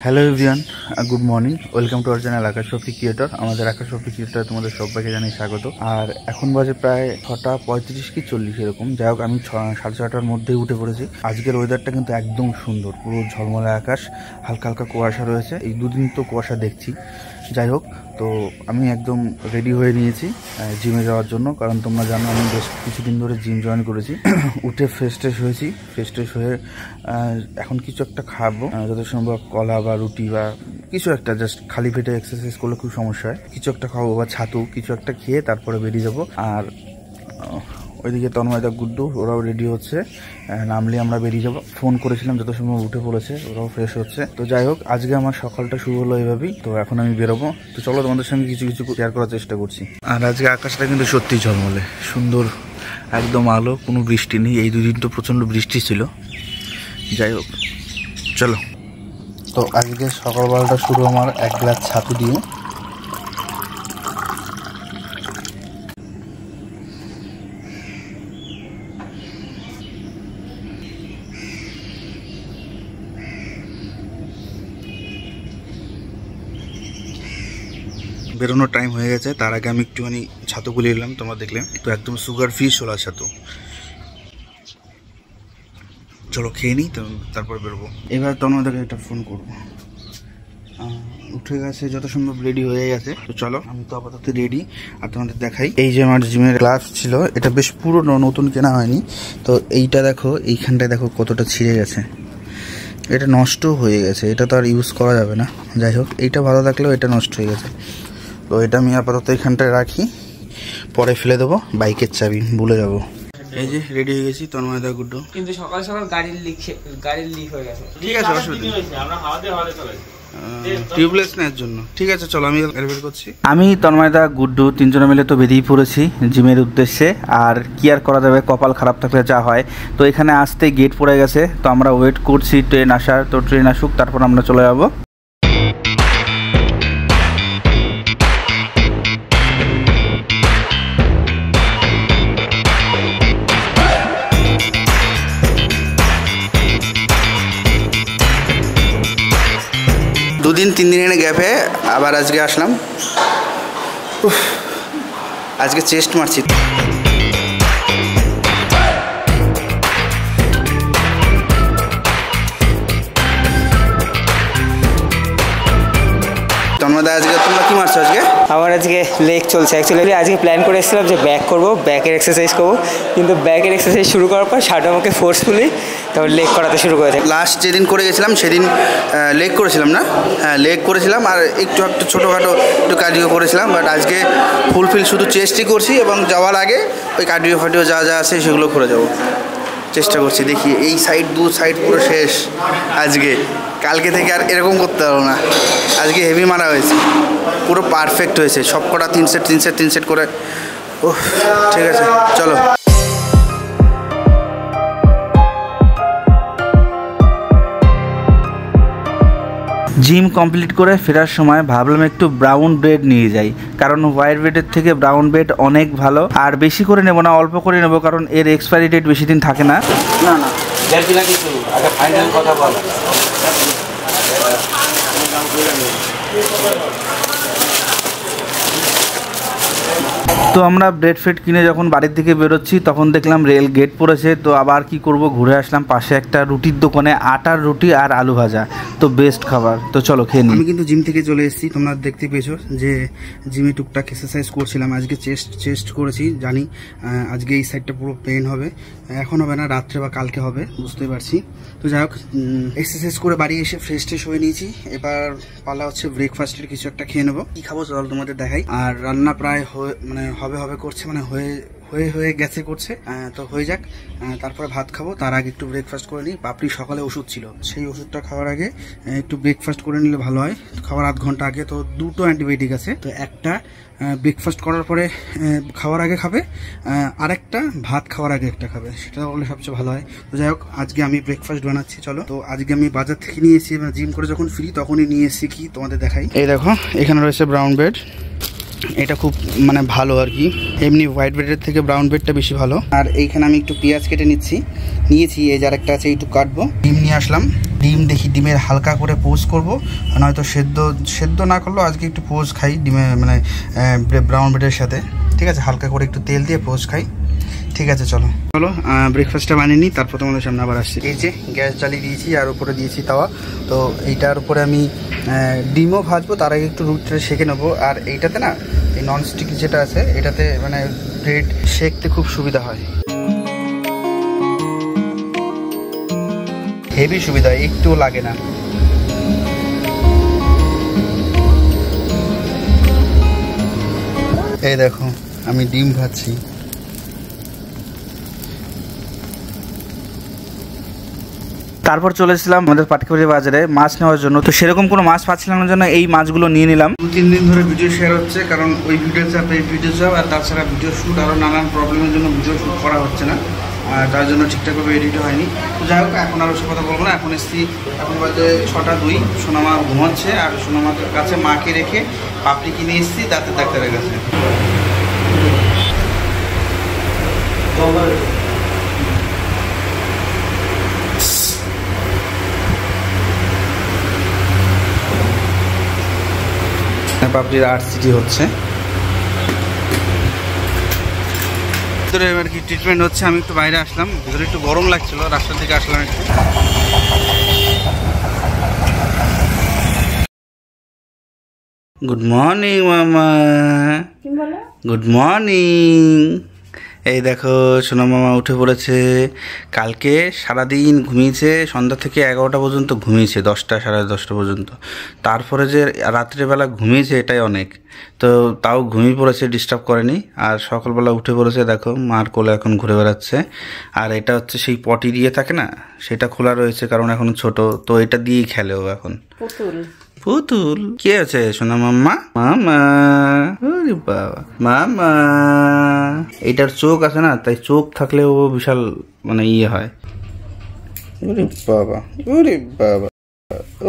Hello everyone, good morning. Welcome to our channel Akash Shafiq creator. আমাদের আকাশ Shafiq creator তোমাদের সবাইকে জানাই স্বাগত। আর এখন বাজে প্রায় 6:35 কি 40 এরকম। যাই হোক, আমি 6:30টার মধ্যেই উঠে পড়েছি। আজকের ওয়েদারটা কিন্তু একদম সুন্দর, পুরো ঝলমলে আকাশ, হালকা হালকা কুয়াশা রয়েছে। এই দুদিন তো কুয়াশা দেখছি। যাই হোক, তো আমি একদম রেডি হয়ে নিয়েছি জিমে যাওয়ার জন্য, কারণ তোমরা জানো আমি বেশ কিছুদিন ধরে জিম জয়েন করেছি। উঠে ফ্রেশ হয়েছি। ফ্রেশ হয়ে এখন কিছু একটা খাবো, যত সম্ভব কলা বা রুটি বা কিছু একটা, জাস্ট খালি পেটে এক্সারসাইজ করলে খুব সমস্যা হয়। কিছু একটা খাবো বা ছাতু কিছু একটা খেয়ে তারপরে বেরিয়ে যাবো। আর ওইদিকে তন্ময়দা, গুড্ডু ওরাও রেডি হচ্ছে, নামলে আমরা বেরিয়ে যাবো। ফোন করেছিলাম, যত সময় উঠে পড়েছে, ওরাও ফ্রেশ হচ্ছে। তো যাই হোক, আজকে আমার সকালটা শুরু হলো এইভাবেই। তো এখন আমি বেরোবো। তো চলো, তোমাদের সঙ্গে কিছু শেয়ার করার চেষ্টা করছি। আর আজকে আকাশটা কিন্তু সত্যি ঝলমলে সুন্দর, একদম আলো, কোনো বৃষ্টি নেই। এই দুদিন তো প্রচণ্ড বৃষ্টি ছিল। যাই হোক, চলো। তো আজকে সকালবেলাটা শুরু আমার এক গ্লাস ছাতু দিয়ে। বেরোনোর টাইম হয়ে গেছে, তার আগে আমি একটুখানি ছাতু গুলিয়ে নিলাম। তোমরা দেখলে তো একদম সুগার ফ্রি ছোলা ছাতু। চলো খেয়ে নিই, তারপর বেরোবো। এবার তোমাদেরকে একটা ফোন করবো। উঠে গেছে, যত সম্ভব রেডি হয়ে গেছে। তো চলো, আমি তো আপাতত রেডি। আর তোমাদের দেখাই, এই যে আমার জিমের গ্লাভস ছিল, এটা বেশ পুরনো, নতুন কেনা হয়নি। তো এইটা দেখো, এইখানটায় দেখো কতটা ছিঁড়ে গেছে। এটা নষ্ট হয়ে গেছে, এটা তো আর ইউজ করা যাবে না। যাই হোক, এইটা ভালো থাকলেও এটা নষ্ট হয়ে গেছে। তো এটা আমি আপাতত এখানটায় রাখি, পরে ফেলে দেবো। বাইকের চাবি ভুলে যাবো। এই যে রেডি হয়ে গেছি, তন্ময়দা, গুড্ডু। কিন্তু সকাল সকাল গাড়ির লিক হয়ে গেছে। ঠিক আছে, অসুবিধা নেই, আমরা হাওয়াতে চালাই টিউবলেসনেস জন্য। ঠিক আছে, চলো আমি বের করছি। আমি, তন্ময়দা, গুড্ডু তিনজনে মিলে তো বেরিয়ে পড়েছি জিমের উদ্দেশ্যে। আর কি আর করা যাবে, কপাল খারাপ থাকলে যা হয়। তো এখানে আসতে গেট পড়ে গেছে, তো আমরা ওয়েট করছি ট্রেন আসার। তো ট্রেন আসুক, তারপর আমরা চলে যাবো। দুদিন 3 দিনের গ্যাপে আবার আজকে আসলাম। আজকে চেস্ট মারছি। তন্ময়দা, আজকে তোমরা কি মারছো? আজকে আমার আজকে লেগ চলছে। অ্যাকচুয়ালি আজকে প্ল্যান করে এসেছিলাম যে ব্যাক করবো, ব্যাকের এক্সারসাইজ করবো। কিন্তু ব্যাকের এক্সারসাইজ শুরু করার পর শার্ট আমাকে ফোর্সফুলি তারপর লেগ করাতে শুরু করেছে। লাস্ট যেদিন করে গেছিলাম সেদিন লেগ করেছিলাম না? হ্যাঁ, লেগ করেছিলাম। আর একটু ছোটোখাটো একটু কার্ডিও করেছিলাম। বাট আজকে ফুলফিল শুধু চেস্টই করছি, এবং যাওয়ার আগে ওই কার্ডিও যা আছে সেগুলো করে যাবো চেষ্টা করছি। দেখি, এই দু সাইড পুরো শেষ আজকে। কালকে থেকে আর এরকম করতে পারবো না। আজকে হেভি মারা হয়েছে, পুরো পারফেক্ট হয়েছে। সব কটা 3 সেট করে। ওহ, ঠিক আছে, চলো। জিম কমপ্লিট করে ফেরার সময় ভাবলাম একটু ব্রাউন ব্রেড নিয়ে যাই, কারণ হোয়াইট ব্রেডের থেকে ব্রাউন ব্রেড অনেক ভালো। আর বেশি করে নেবো না, অল্প করে নেবো, কারণ এর এক্সপায়ারি ডেট বেশি দিন থাকে না। কথা বল। তো আমরা ব্রেড ফ্রেড কিনে যখন বাড়ির দিকে বেরোচ্ছি, তখন দেখলাম রেল গেট পড়েছে। তো আবার কি করব, ঘুরে আসলাম পাশে একটা রুটির দোকানে, আটার রুটি আর আলু ভাজা। তো বেস্ট খাবার। তো চলো খেয়ে নিই। আমি কিন্তু জিম থেকে চলে এসেছি, তোমরা দেখতে পেয়েছো যে জিমে টুকটাক এক্সারসাইজ করছিলাম। আজকে চেস্ট করেছি, জানি আজকে এই সাইডটা পুরো পেন হবে। এখন হবে না, রাত্রে বা কালকে হবে, বুঝতে পারছি। তো যাই হোক, এক্সারসাইজ করে বাড়ি এসে ফ্রেশ হয়ে নিয়েছি। এবার পালা হচ্ছে ব্রেকফাস্টের কিছু একটা খেয়ে নেবো। কি খাবো চল তোমাদের দেখাই। আর রান্না প্রায় হবে করছে, হয়ে গেছে করছে। তো হয়ে যাক, তারপরে ভাত খাবো। তার আগে একটু ব্রেকফাস্ট করে নিই। পাপড়ি সকালে ওষুধ ছিল, সেই ওষুধটা খাওয়ার আগে একটু ব্রেকফাস্ট করে নিলে ভালো হয়। খাওয়ার আধ ঘন্টা আগে। তো 2টো অ্যান্টিবায়োটিক আছে, তো একটা ব্রেকফাস্ট করার পরে খাওয়ার আগে খাবে, আরেকটা ভাত খাওয়ার আগে একটা খাবে, সেটা বললে সবচেয়ে ভালো হয়। তো যাই হোক, আজকে আমি ব্রেকফাস্ট বানাচ্ছি। চলো। তো আজকে আমি বাজার থেকে নিয়ে এসেছি, জিম করে যখন ফ্রি তখনই নিয়ে এসেছি। কি তোমাদের দেখাই, এই দেখো, এখানে রয়েছে ব্রাউন ব্রেড। এটা খুব ভালো আর কি। এমনি হোয়াইট ব্রেডের থেকে ব্রাউন ব্রেডটা বেশি ভালো। আর এইখানে আমি একটু পেঁয়াজ কেটে নিয়েছি। এই যে আরেকটা আছে, একটু কাটবো। ডিম নিয়ে আসলাম। ডিম দেখি, ডিমের হালকা করে পোজ করবো, নয়তো সেদ্ধ না করলেও আজকে একটু পোজ খাই ডিমের, মানে ব্রাউন ব্রেডের সাথে। ঠিক আছে, হালকা করে একটু তেল দিয়ে পোজ খাই। ঠিক আছে, চলো ব্রেকফাস্টটা বানিয়ে নিই, তারপর তোমাদের সামনে আবার আসছি। এই যে গ্যাস জ্বালিয়ে দিয়েছি আর উপরে দিয়েছি তাওয়া, তো এইটার উপরে আমি ডিমও ভাজবো, তার আগে একটু রুটিটা সেঁকে নেবো। আর এইটাতে না, এই ননস্টিক যেটা আছে এটাতে মানে ব্রেড সেঁকতে খুব সুবিধা হয়, হেভি সুবিধা, একটুও লাগে না। এই দেখো আমি ডিম ভাজছি। তারপর চলে এসেছিলাম আমাদের পাটকাবাড়ি বাজারে মাছ নেওয়ার জন্য। তো সেরকম কোনো মাছ পাচ্ছিলাম না জন্য এই মাছগুলো নিয়ে নিলাম। 2-3 দিন ধরে ভিডিও শেয়ার হচ্ছে, কারণ ওই ভিডিও চাপ এই ভিডিও চাপ, আর তাছাড়া ভিডিও শ্যুট আরও নানান প্রবলেমের জন্য ভিডিও শ্যুট করা হচ্ছে না, আর তার জন্য ঠিকঠাকভাবে এডিট হয়নি। তো যাই হোক, এখন আর ওসব কথা বলবো না। এখন এসছি, এখন বাজে 6:02, সোনামা ঘুমাচ্ছে, আর সোনামার কাছে মাকে রেখে পাপড়ি কিনে এসছি দাঁতের ডাক্তারের কাছে। পাপড়ির RCT হচ্ছে, ভিতরে আর কি ট্রিটমেন্ট হচ্ছে। আমি একটু বাইরে আসলাম, ভিতরে একটু গরম লাগছিল, রাস্তার দিকে আসলাম একটু। গুড মর্নিং মামা। Good morning. এই দেখো সোনা মামা উঠে পড়েছে। কালকে সারাদিন ঘুমিয়েছে, সন্ধ্যা থেকে 11টা পর্যন্ত ঘুমিয়েছে, 10টা সাড়ে 10টা পর্যন্ত। তারপরে যে রাত্রেবেলা ঘুমিয়েছে এটাই অনেক, তো তাও ঘুমিয়ে পড়েছে, ডিস্টার্ব করেনি। আর সকালবেলা উঠে পড়েছে, দেখো মার কোলে এখন ঘুরে বেড়াচ্ছে। আর এটা হচ্ছে সেই পটি দিয়ে থাকে না, সেটা খোলা রয়েছে কারণ এখন ছোট, তো এটা দিয়েই খেলে ও এখন। পুতুল কে আছে সোনা মাম্মা? মামা, ওরে বাবা মামা। এটার চোখ আছে না, তাই চোখ থাকলে ও বিশাল মানে ইয়ে হয়। ওরে বাবা, ওরে বাবা,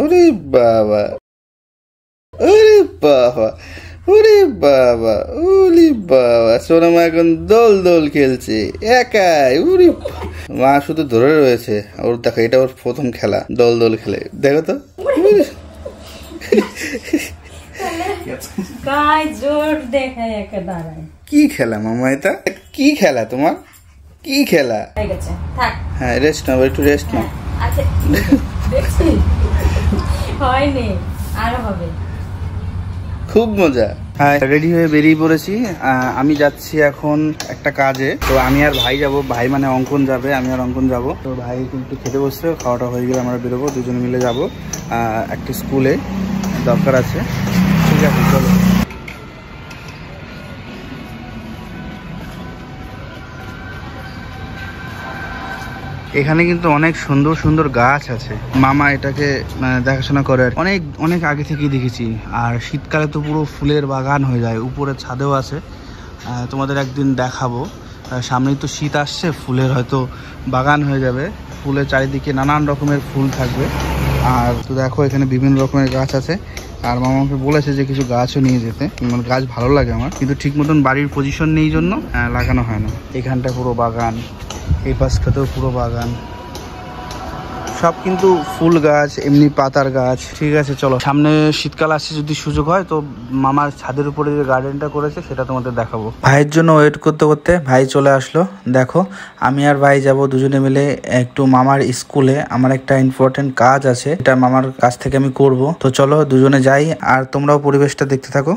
ওরে বাবা, ওরে বাবা, ওরে বাবা, ওরে বাবা। সোনামা এখন দোল দোল খেলছে একাই। ওরে মা শুধু ধরে রয়েছে, ওর দেখো এটা ওর প্রথম খেলা, দোল দোল খেলে। দেখো তো কি খেলা মামা, এটা কি খেলা তোমার? কি খেলা? হ্যাঁ, রেস্ট নাও, একটু রেস্ট নাও। খুব মজা। হ্যাঁ, রেডি হয়ে বেরিয়ে পড়েছি। আমি যাচ্ছি এখন একটা কাজে, তো আমি আর ভাই যাব। ভাই মানে অঙ্কন যাবে, আমি আর অঙ্কন যাব। তো ভাই কিন্তু খেতে বসছে, খাওয়াটা হয়ে গেলে আমরা বেরোবো, দুজনে মিলে যাব একটা স্কুলে, দরকার আছে। ঠিক আছে, চলো। এখানে কিন্তু অনেক সুন্দর সুন্দর গাছ আছে, মামা এটাকে দেখাশোনা করে অনেক অনেক আগে থেকেই দেখেছি। আর শীতকালে তো পুরো ফুলের বাগান হয়ে যায়, উপরে ছাদেও আছে, তোমাদের একদিন দেখাবো। সামনেই তো শীত আসছে, ফুলের হয়তো বাগান হয়ে যাবে, ফুলের চারিদিকে নানান রকমের ফুল থাকবে। আর তো দেখো এখানে বিভিন্ন রকমের গাছ আছে। আর মামা আমাকে বলেছে যে কিছু গাছও নিয়ে যেতে, মানে গাছ ভালো লাগে আমার, কিন্তু ঠিক মতন বাড়ির পজিশন নেই জন্য লাগানো হয় না। এখানটা পুরো বাগান, এই পাশটাতেও পুরো বাগান, সব কিন্তু ফুল গাছ, এমনি পাতার গাছ। ঠিক আছে, চলো। সামনে শীতকাল আসছে, যদি সুযোগ হয় তো মামার ছাদের উপরে যে গার্ডেনটা করেছে সেটা তোমাদের দেখাবো। ভাইয়ের জন্য ওয়েট করতে করতে ভাই চলে আসলো। দেখো আমি আর ভাই যাব দুজনে মিলে একটু মামার স্কুলে, আমার একটা ইম্পর্টেন্ট কাজ আছে, এটা মামার কাছ থেকে আমি করব। তো চলো দুজনে যাই, আর তোমরাও পরিবেশটা দেখতে থাকো।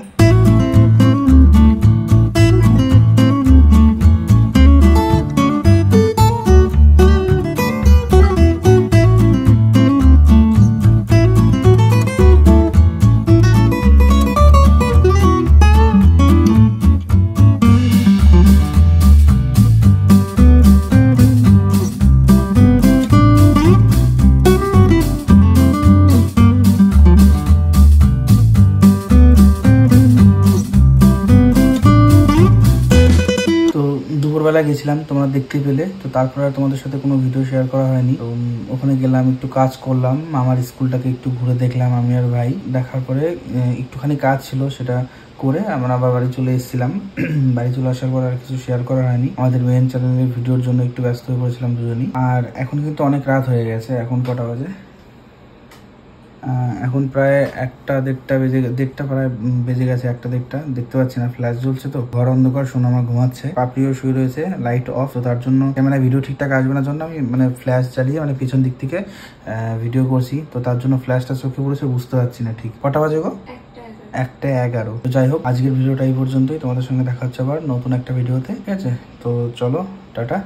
দুপুরবেলা গেছিলাম, তোমরা দেখতে পেলে। তো তারপরে তোমাদের সাথে কোনো ভিডিও শেয়ার করা হয়নি। তো ওখানে গেলাম, একটু কাজ করলাম, আমার স্কুলটাকে একটু ঘুরে দেখলাম আমি আর ভাই। দেখার পরে একটুখানি কাজ ছিল, সেটা করে আমরা আবার বাড়ি চলে এসেছিলাম। বাড়ি চলে আসার পর আর কিছু শেয়ার করা হয়নি, আমাদের মেইন চ্যানেলের ভিডিওর জন্য একটু ব্যস্ত হয়ে পড়েছিলাম দুজনই। আর এখন কিন্তু অনেক রাত হয়ে গেছে, এখন কটা বাজে? এখন প্রায় 1:30 প্রায় বেজে গেছে, 1:30 দেখতে পাচ্ছি না, ফ্ল্যাশ জ্বলছে তো, ঘর অন্ধকার, সোনামা ঘুমাচ্ছে, পাপিও শুয়ে রয়েছে, লাইট অফ, তো তার জন্য ক্যামেরায় ভিডিও ঠিকঠাক আসবে না জন্য আমি মানে ফ্ল্যাশ জ্বালিয়ে মানে পিছন দিক থেকে ভিডিও করছি, তো তার জন্য ফ্ল্যাশটা চোখে পড়েছে, বুঝতে পারছি না ঠিক কটা বাজে গো, 1:11। তো যাই হোক, আজকের ভিডিওটা এই পর্যন্তই, তোমাদের সঙ্গে দেখা হচ্ছে আবার নতুন একটা ভিডিওতে, ঠিক আছে? তো চলো, টাটা।